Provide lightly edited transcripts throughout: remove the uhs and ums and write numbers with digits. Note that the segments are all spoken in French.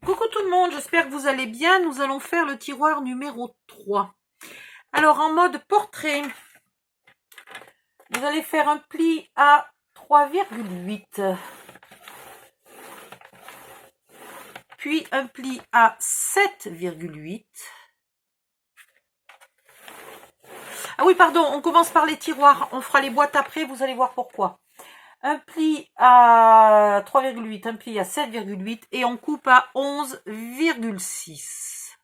Coucou tout le monde, j'espère que vous allez bien. Nous allons faire le tiroir numéro 3. Alors en mode portrait, vous allez faire un pli à 3,8, puis un pli à 7,8. Ah oui, pardon, on commence par les tiroirs, on fera les boîtes après, vous allez voir pourquoi. Un pli à 3,8, un pli à 7,8 et on coupe à 11,6.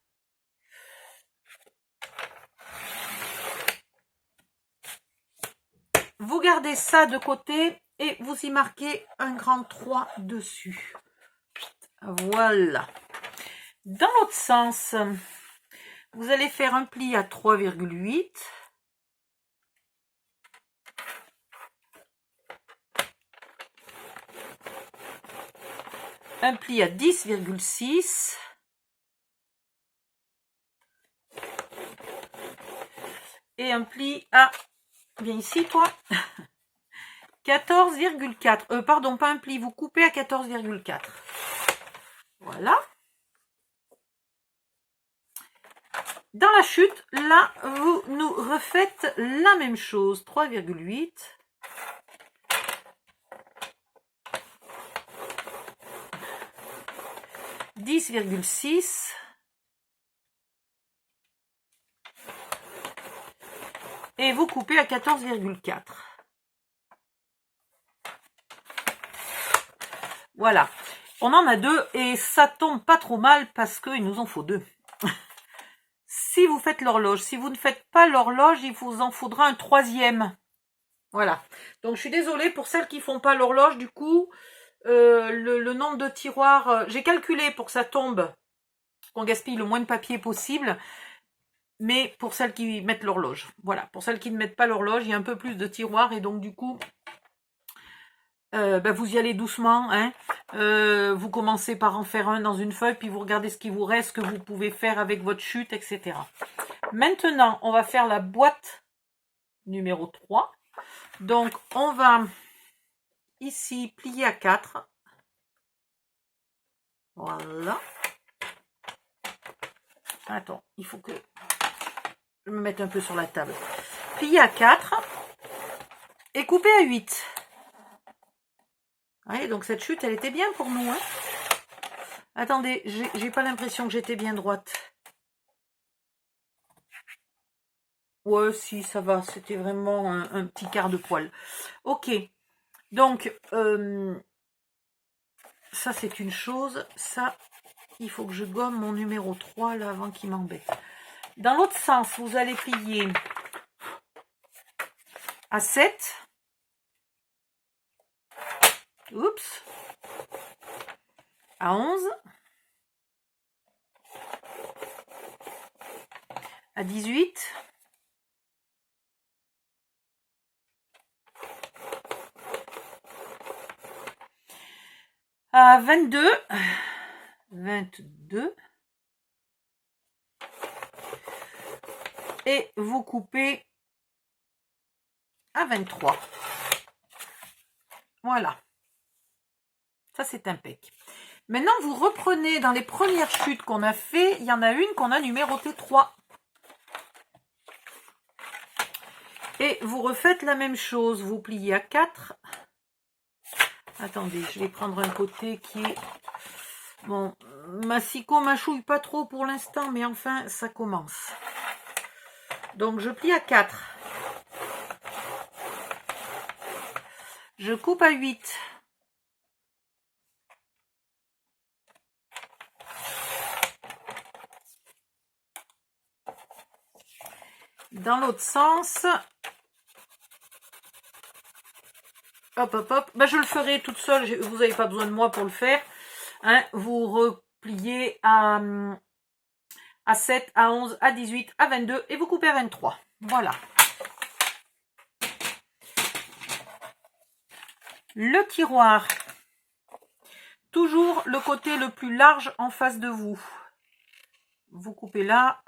Vous gardez ça de côté et vous y marquez un grand 3 dessus. Voilà. Dans l'autre sens, vous allez faire un pli à 3,8. Un pli à 10,6. Et un pli à, viens ici toi, 14,4. Pardon, pas un pli, vous coupez à 14,4. Voilà. Dans la chute, là, vous nous refaites la même chose. 3,8. « 10,6 » et vous coupez à 14,4. Voilà. On en a deux et ça tombe pas trop mal parce qu'il nous en faut deux. Si vous faites l'horloge, si vous ne faites pas l'horloge, il vous en faudra un troisième. Voilà. Donc je suis désolée pour celles qui font pas l'horloge. Du coup, le nombre de tiroirs, j'ai calculé pour que ça tombe, qu'on gaspille le moins de papier possible. Mais pour celles qui mettent l'horloge, voilà, pour celles qui ne mettent pas l'horloge, il y a un peu plus de tiroirs et donc du coup, vous y allez doucement, hein. Vous commencez par en faire un dans une feuille, puis vous regardez ce qui vous reste, ce que vous pouvez faire avec votre chute, etc. Maintenant, on va faire la boîte numéro 3. Donc, on va ici plier à 4. Voilà. Attends, il faut que je me mette un peu sur la table. Plier à 4 et couper à 8. Ouais, donc cette chute, elle était bien pour nous. Hein. Attendez, j'ai pas l'impression que j'étais bien droite. Ouais, si, ça va. C'était vraiment un petit quart de poil. Ok. Donc, ça, c'est une chose. Ça, il faut que je gomme mon numéro 3, là, avant qu'il m'embête. Dans l'autre sens, vous allez plier à 7. Oups. À 11. À 18. À 22. 22. Et vous coupez à 23. Voilà. Ça, c'est impec. Maintenant, vous reprenez dans les premières chutes qu'on a fait, il y en a une qu'on a numérotée 3. Et vous refaites la même chose. Vous pliez à 4. Attendez, je vais prendre un côté qui est... Bon, ma sicot mâchouille pas trop pour l'instant, mais enfin, ça commence. Donc, je plie à 4. Je coupe à 8. Dans l'autre sens, hop, hop, hop. Ben, je le ferai toute seule. Vous n'avez pas besoin de moi pour le faire. Hein, vous repliez à 7, à 11, à 18, à 22 et vous coupez à 23. Voilà. Le tiroir. Toujours le côté le plus large en face de vous. Vous coupez là.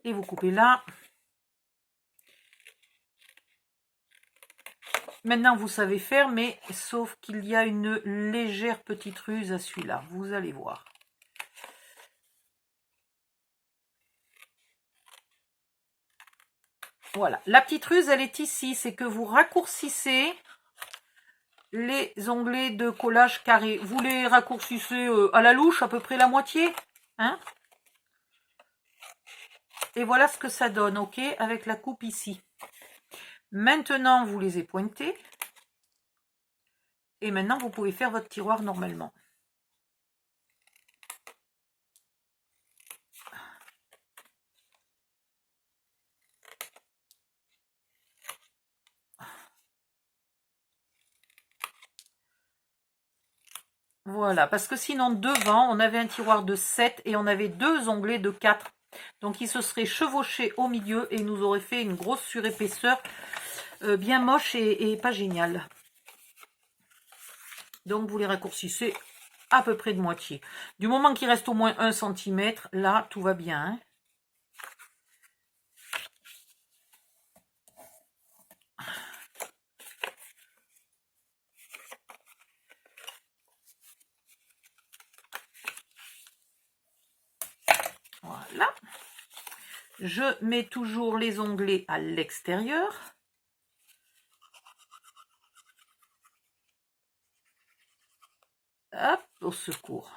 Et vous coupez là. Maintenant, vous savez faire, mais sauf qu'il y a une légère petite ruse à celui-là. Vous allez voir. Voilà. La petite ruse, elle est ici. C'est que vous raccourcissez les onglets de collage carré. Vous les raccourcissez à la louche, à peu près la moitié. Hein? Et voilà ce que ça donne, ok? Avec la coupe ici. Maintenant, vous les épointez. Et maintenant, vous pouvez faire votre tiroir normalement. Voilà, parce que sinon, devant, on avait un tiroir de 7 et on avait 2 onglets de 4. Donc, il se serait chevauché au milieu et il nous aurait fait une grosse surépaisseur bien moche et pas géniale. Donc, vous les raccourcissez à peu près de moitié. Du moment qu'il reste au moins 1 cm, là, tout va bien. Hein. Voilà. Je mets toujours les onglets à l'extérieur. Hop, au secours.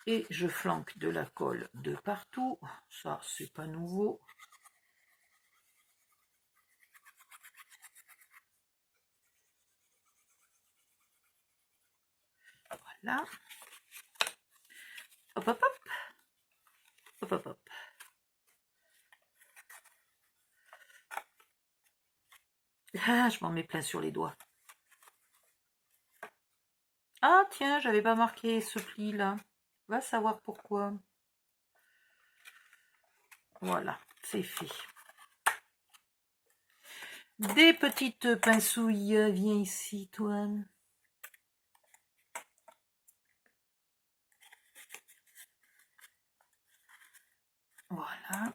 Et je flanque de la colle de partout. Ça, c'est pas nouveau. Voilà. Hop, hop, hop. Hop, hop, hop. Ah, je m'en mets plein sur les doigts. Ah, tiens, j'avais pas marqué ce pli-là. Va savoir pourquoi. Voilà, c'est fait. Des petites pincouilles. Viens ici, toi. Voilà.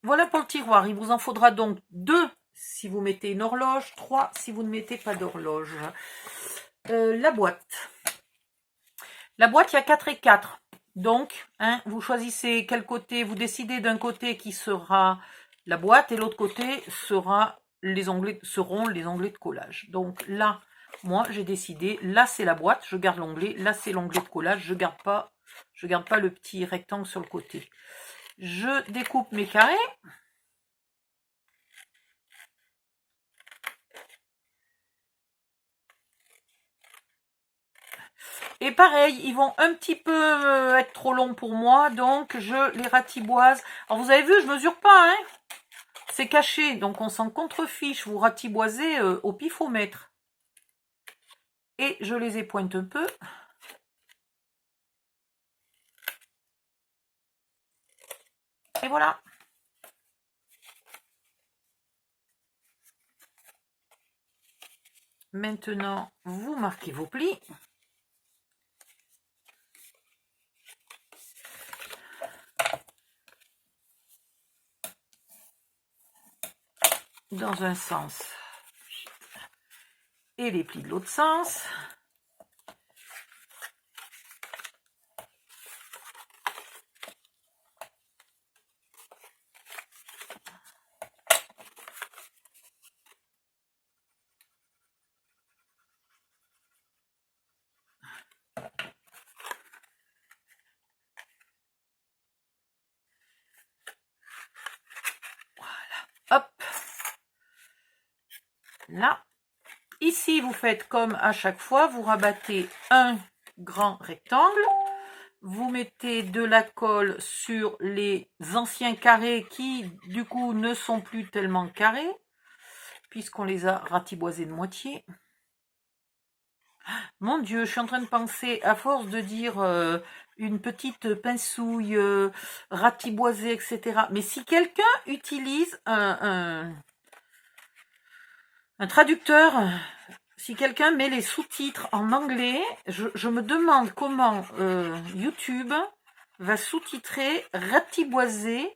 Voilà pour le tiroir. Il vous en faudra donc 2 si vous mettez une horloge, 3 si vous ne mettez pas d'horloge. La boîte. La boîte, il y a 4 et 4. Donc, hein, vous choisissez quel côté, vous décidez d'un côté qui sera la boîte et l'autre côté seront les onglets de collage. Donc là, moi, j'ai décidé, là c'est la boîte, je garde l'onglet, là c'est l'onglet de collage, je garde pas le petit rectangle sur le côté. Je découpe mes carrés. Et pareil, ils vont un petit peu être trop longs pour moi, donc je les ratiboise. Alors vous avez vu, je mesure pas, hein. C'est caché, donc on s'en contrefiche. Vous ratiboisez au pifomètre. Et je les épointe un peu. Et voilà. Maintenant, vous marquez vos plis. Dans un sens. Et les plis de l'autre sens. Hop, là. Ici, vous faites comme à chaque fois, vous rabattez un grand rectangle, vous mettez de la colle sur les anciens carrés qui, du coup, ne sont plus tellement carrés, puisqu'on les a ratiboisés de moitié. Mon Dieu, je suis en train de penser, à force de dire une petite pincouille ratiboisée, etc. Mais si quelqu'un utilise un traducteur, si quelqu'un met les sous-titres en anglais, je me demande comment YouTube va sous-titrer ratiboiser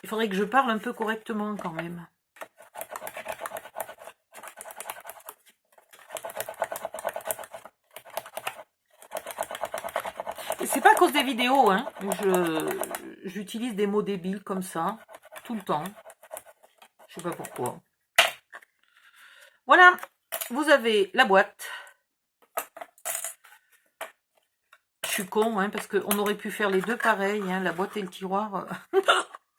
Il faudrait que je parle un peu correctement quand même. C'est pas à cause des vidéos, hein. J'utilise des mots débiles comme ça, tout le temps. Je sais pas pourquoi. Voilà, vous avez la boîte. Je suis con, hein, parce qu'on aurait pu faire les deux pareils, hein, la boîte et le tiroir.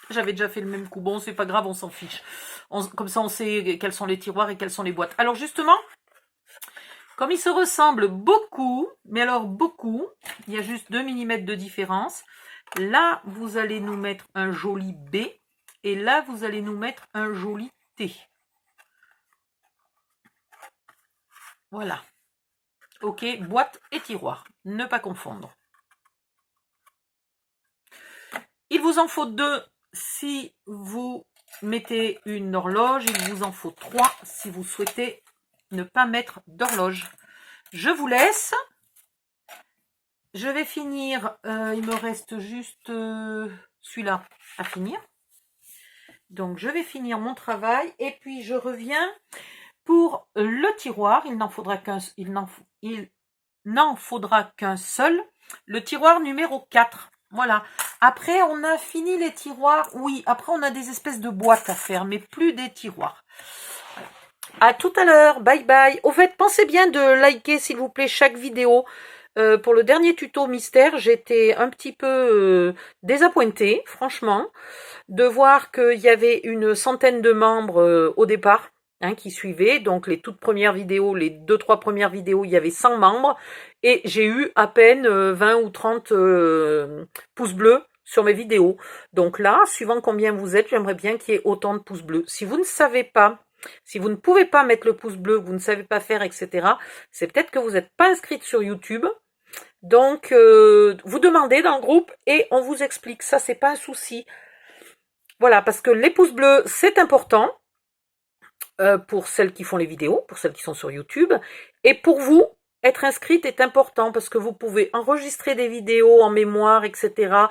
J'avais déjà fait le même coup. Bon, c'est pas grave, on s'en fiche. Comme ça, on sait quels sont les tiroirs et quelles sont les boîtes. Alors justement, comme ils se ressemblent beaucoup, mais alors beaucoup, il y a juste 2 mm de différence. Là, vous allez nous mettre un joli B. Et là, vous allez nous mettre un joli T. Voilà. Ok, boîte et tiroir. Ne pas confondre. Il vous en faut 2 si vous mettez une horloge. Il vous en faut 3 si vous souhaitez ne pas mettre d'horloge. Je vous laisse. Je vais finir. Il me reste juste celui-là à finir. Donc, je vais finir mon travail. Et puis, je reviens pour le tiroir. Il n'en faudra qu'un seul. Le tiroir numéro 4. Voilà. Après, on a fini les tiroirs. Oui, après, on a des espèces de boîtes à faire, mais plus des tiroirs. À tout à l'heure. Bye bye. Au fait, pensez bien de liker, s'il vous plaît, chaque vidéo. Pour le dernier tuto mystère, j'étais un petit peu désappointée, franchement, de voir qu'il y avait une centaine de membres au départ. Qui suivaient, donc les toutes premières vidéos, les 2-3 premières vidéos, il y avait 100 membres, et j'ai eu à peine 20 ou 30 pouces bleus sur mes vidéos. Donc là, suivant combien vous êtes, j'aimerais bien qu'il y ait autant de pouces bleus. Si vous ne savez pas, si vous ne pouvez pas mettre le pouce bleu, vous ne savez pas faire, etc., c'est peut-être que vous n'êtes pas inscrite sur YouTube. Donc, vous demandez dans le groupe et on vous explique. Ça, c'est pas un souci. Voilà, parce que les pouces bleus, c'est important. Pour celles qui font les vidéos, pour celles qui sont sur YouTube. Et pour vous, être inscrite est important parce que vous pouvez enregistrer des vidéos en mémoire, etc.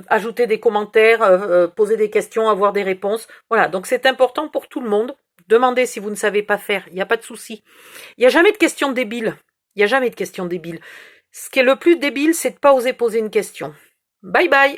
Ajouter des commentaires, poser des questions, avoir des réponses. Voilà, donc c'est important pour tout le monde. Demandez si vous ne savez pas faire, il n'y a pas de souci. Il n'y a jamais de questions débiles. Il n'y a jamais de questions débiles. Ce qui est le plus débile, c'est de ne pas oser poser une question. Bye bye.